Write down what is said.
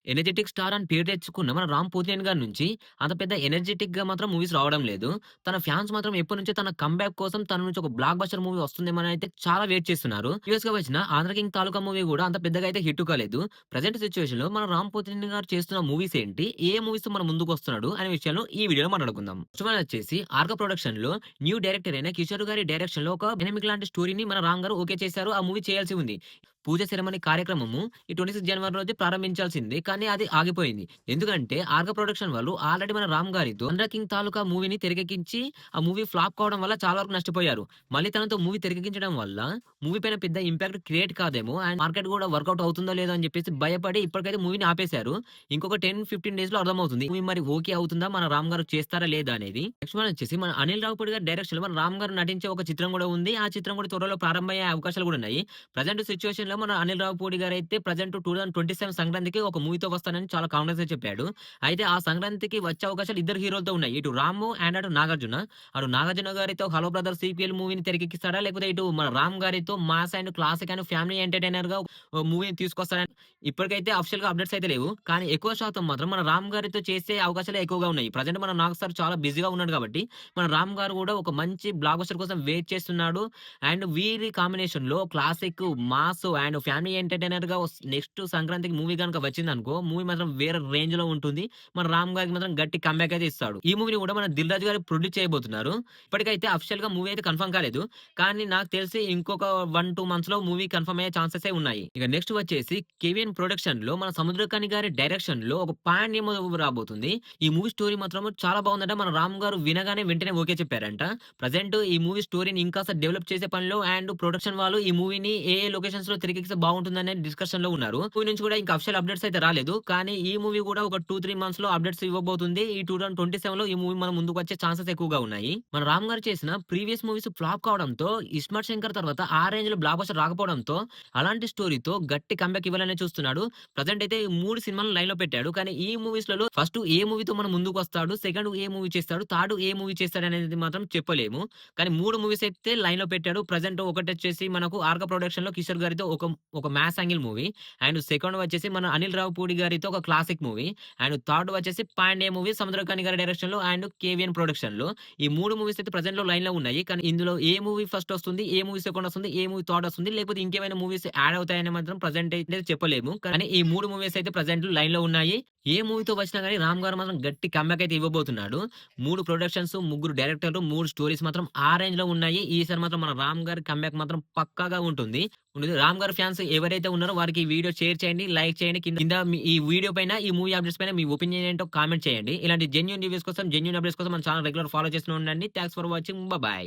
Energetic star అని పేరు తెచ్చుకున్న మన 'రామ్ పోతినేని' గారి నుంచి అంత పెద్ద ఎనర్జిటిక్‌గా మాత్రం మూవీస్ రావడం లేదు. తన ఫ్యాన్స్ మాత్రం ఎప్పటినుంచో తన కమ్‌బ్యాక్ కోసం తన నుంచి ఒక బ్లాక్ బస్టర్ మూవీ వస్తుందేమోనని అయితే చాలా వెయిట్ చేస్తున్నారు. ప్రీవియస్‌గా వచ్చిన 'ఆంధ్ర కింగ్ తాలూకా' మూవీ గూడా అంత పెద్దగా అయితే హిట్ కాలేదు. ప్రెజెంట్ సిట్యుయేషన్‌లో మన 'రామ్ పోతినేని' గారు చేస్తున్న మూవీస్ ఏంటి? ఏ మూవీస్‌తో మన ముందుకొస్తున్నాడు? అనే విషయాలను ఈ వీడియోలో మాట్లాడుకుందాం. ఫస్ట్ వన్ వచ్చేసి 'ఆర్క ప్రొడక్షన్‌లో' న్యూ డైరెక్టర్ అయిన కిషోర్ గారి డైరెక్షన్‌లో ఒక డైనమిక్ లాంటి స్టోరీని మన రామ్ గారు ఓకే చేశారు. ఆ మూవీ చేయాల్సి ఉంది. పూజ సెరమనీ కార్యక్రమము ఈ 26 జనవరి రోజు ప్రారంభించాల్సింది. కానీ అది ఆగిపోయింది. ఎందుకంటే 'ఆర్గ ప్రొడక్షన్' వాళ్ళు ఆల్రెడీ మన 'రామ్' గారితో 'థండర్ కింగ్' తాలూకా మూవీని తెరకెక్కించి ఆ మూవీ ఫ్లాప్ కావడం వల్ల చాలా వరకు నష్టపోయారు. మళ్ళీ తనతో మూవీ తెరకెక్కించడం వల్ల మూవీ పైన పెద్ద ఇంపాక్ట్ క్రియేట్ కాదేమో అండ్ మార్కెట్ కూడా వర్కౌట్ అవుతుందో లేదో అని చెప్పేసి భయపడి ఇప్పటికైతే మూవీని ఆపేశారు. ఇంకొక 10, 15 డేస్‌లో అర్థమవుతుంది. మూవీ మరి ఓకే అవుతుందా? మన 'రామ్' గారు చేస్తారా లేదా అనేది. నెక్స్ట్ వన్ వచ్చేసి మన 'అనిల్ రావిపూడి' గారి డైరెక్షన్‌లో మన 'రామ్' గారు నటించే ఒక చిత్రం కూడా ఉంది. ఆ చిత్రం కూడా త్వరలో ప్రారంభమయ్యే అవకాశాలు కూడా ఉన్నాయి. ప్రెజెంట్ సిట్యుయేషన్‌లో మన 'అనిల్ రావిపూడి' గారైతే ప్రెజెంట్ 2027 సంక్రాంతికి ఒక మూవీతో వస్తానని చాలా కాన్ఫిడెన్స్‌గా చెప్పాడు. అయితే ఆ సంక్రాంతికి వచ్చే అవకాశాలు ఇద్దరు హీరోలతో ఉన్నాయి. ఇటు 'రాము' అండ్ అటు 'నాగార్జున'. అటు 'నాగార్జున' గారితో 'హలో బ్రదర్' సీక్వెల్ మూవీని తెరకెక్కిస్తాడా? లేకపోతే ఇటు మన 'రామ్' గారితో mass and classic and family ఎంటర్‌టైనర్‌గా మూవీని తీసుకొస్తాడని ఇప్పటికైతే అఫీషియల్‌గా అప్డేట్స్ అయితే లేవు. కానీ ఎక్కువ శాతం మాత్రం మన 'రామ్' గారితో చేసే అవకాశాలే ఎక్కువగా ఉన్నాయి. ప్రెజెంట్ మన 'నాగ్' సార్ చాలా బిజీగా ఉన్నాడు కాబట్టి మన 'రామ్' గారు కూడా ఒక మంచి బ్లాక్ బస్టర్ కోసం వెయిట్ చేస్తున్నాడు. అండ్ వీరి కాంబినేషన్‌లో క్లాసిక్, మాస్ అండ్ ఫ్యామిలీ ఎంటర్‌టైనర్‌గా నెక్స్ట్ సంక్రాంతికి మూవీ గనుక వచ్చిందనుకో, మూవీ మాత్రం వేరే రేంజ్‌లో ఉంటుంది. మన 'రామ్' గారికి మాత్రం గట్టి కమ్‌బ్యాక్ అయితే ఇస్తాడు. ఈ మూవీని కూడా మన 'దిల్ రాజు' గారు ప్రొడ్యూస్ చేయబోతున్నారు. ఇప్పటికైతే అఫీషియల్‌గా మూవీ అయితే కన్ఫర్మ్ కాలేదు. కానీ నాకు తెలిసి ఇంకొక 1, 2 మంత్స్‌లో మూవీ కన్ఫర్మ్ అయ్యే ఛాన్సెసే ఉన్నాయి. ఇక నెక్స్ట్ వచ్చేసి 'కేవీఎన్ ప్రొడక్షన్‌లో' మన 'సముద్రఖని' గారి డైరెక్షన్‌లో ఒక పాన్ ఇండియా మూవీ రాబోతుంది. ఈ మూవీ స్టోరీ మాత్రం చాలా బాగుందంట. మన 'రామ్' గారు వినగానే వెంటనే ఓకే చెప్పారంట. ప్రెజెంట్ ఈ మూవీ స్టోరీని ఇంకాస్త డెవలప్ చేసే పనిలో అండ్ ప్రొడక్షన్ వాళ్ళు ఈ మూవీని ఏ లొకేషన్స్‌లో తెరకెక్కిస్తే బాగుంటుందనే డిస్కషన్‌లో ఉన్నారు. మూవీ నుంచి కూడా ఇంకా అఫీషియల్ అప్డేట్స్ అయితే రాలేదు. కానీ ఈ మూవీ కూడా ఒక 2, 3 మంత్స్‌లో అప్డేట్స్ ఇవ్వబోతుంది. ఈ 2027లో ఈ మూవీ మన ముందుకు వచ్చే ఛాన్సెస్ ఎక్కువగా ఉన్నాయి. మన 'రామ్' గారు చేసిన ప్రీవియస్ మూవీస్ ఫ్లాప్ కావడంతో 'ఇస్మార్ట్ శంకర్' తర్వాత ఆ రేంజ్‌లో బ్లాక్ బస్టర్ రాకపోవడంతో అలాంటి స్టోరీతో గట్టి కమ్‌బ్యాక్ ఇవ్వాలనే చూస్తున్నాడు. ప్రెజెంట్ అయితే ఈ 3 సినిమాలను లైన్‌లో పెట్టాడు. కానీ ఈ మూవీస్‌లలో ఫస్ట్ ఏ మూవీతో మన ముందుకొస్తాడు, సెకండ్ ఏ మూవీ చేస్తాడు, థర్డ్ ఏ మూవీ చేస్తాడనేది మాత్రం చెప్పలేము. కానీ 3 మూవీస్ అయితే లైన్‌లో పెట్టాడు. ప్రెజెంట్ ఒకటొచ్చేసి మనకు 'ఆర్క ప్రొడక్షన్‌లో' కిషోర్ గారితో ఒక mass angle movie. And second వచ్చేసి మన 'అనిల్ రావిపూడి' గారితో ఒక క్లాసిక్ మూవీ. అండ్ థర్డ్ వచ్చేసి పాన్ ఇండియా మూవీ 'సముద్రఖని' గారి డైరెక్షన్‌లో అండ్ 'కేవీఎన్ ప్రొడక్షన్‌లో' ఈ 3 మూవీస్ అయితే ప్రెజెంట్‌లో లైన్‌లో ఉన్నాయి. కానీ ఇందులో ఏ మూవీ ఫస్ట్ వస్తుంది, ఏ మూవీ సెకండ్ వస్తుంది, ఏ మూవీ థర్డ్ వస్తుంది, లేకపోతే ఇంకేమైనా మూవీస్ యాడ్ అవుతాయని మాత్రం ప్రెజెంట్ అయితే చెప్పలేము. కానీ ఈ 3 మూవీస్ అయితే ప్రెజెంట్ లైన్‌లో ఉన్నాయి. ఏ మూవీతో వచ్చినా గాని 'రామ్' గారు మాత్రం గట్టి కమ్‌బ్యాక్ అయితే ఇవ్వబోతున్నాడు. 3 ప్రొడక్షన్స్, ముగ్గురు డైరెక్టర్లు, 3 స్టోరీస్ మాత్రం ఆ రేంజ్‌లో ఉన్నాయి. ఈసారి మాత్రం మన 'రామ్' గారి కమ్‌బ్యాక్ మాత్రం పక్కాగా ఉంటుంది. 'రామ్' గారి ఫ్యాన్స్ ఎవరైతే ఉన్నారో వారికి ఈ వీడియో షేర్ చేయండి, లైక్ చేయండి. కింద మీ ఈ వీడియో పైన, ఈ మూవీ అప్డేట్స్ పైన మీ ఒపీనియన్ ఏంటో కామెంట్ చేయండి. ఇలాంటి జెన్యూన్ రివ్యూస్ కోసం, జెన్యూన్ అప్డేట్స్ కోసం మన ఛానెల్ రెగ్యులర్ ఫాలో చేస్తూ ఉండండి. Thanks for watching. బాయ్.